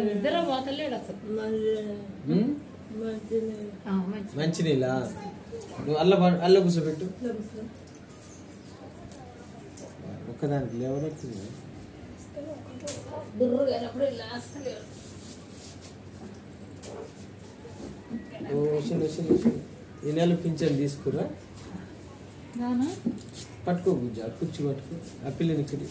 నిద్ర పోతలేడు అసలు. మంచినీళ్ళ నువ్వు అల్ల కూర్చోబెట్టు. ఒక్కదానికి లేవనెత్తుంది. ఈ నెల పింఛన్ తీసుకురా. పట్టుకో బుజ్జ, కుర్చీ పట్టుకో. ఆ పిల్లని ఇక్కడ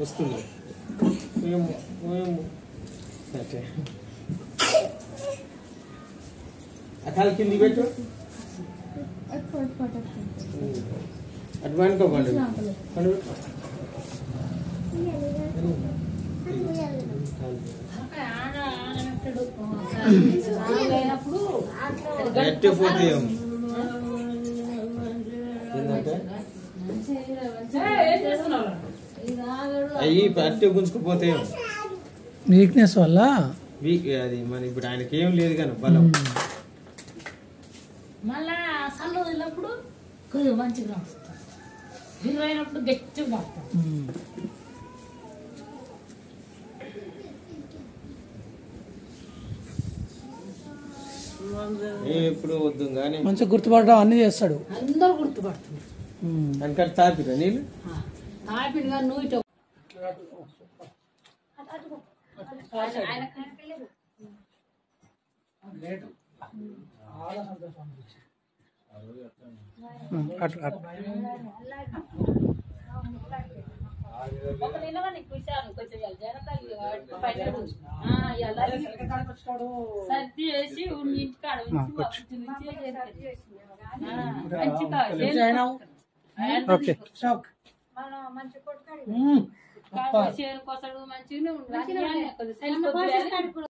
వస్తుంది. ఆ కాలు కింది పెట్టు. అటు పండుకోకండి. గట్టి పోతే అయ్యి అట్టి గుంజుకుపోతే వీక్నెస్ వల్ల అది మన ఇప్పుడు ఆయనకి ఏం లేదు కానీ బలం. మళ్ళా అసలు వెళ్ళినప్పుడు కొద్దిగా మంచిగా వస్తుంది. విలువైనప్పుడు గట్టిగా పడుతుంది. ఎప్పుడు వద్దు కానీ మంచిగా గుర్తుపడడం అన్ని చేస్తాడు. అందరూ గుర్తుపడుతుంది. అందుకని తాపిరా నీళ్ళు తాపిడుగా నువ్వు ఇటు సర్ది చేసి ఇంటికాడ మంచిగా మంచిగా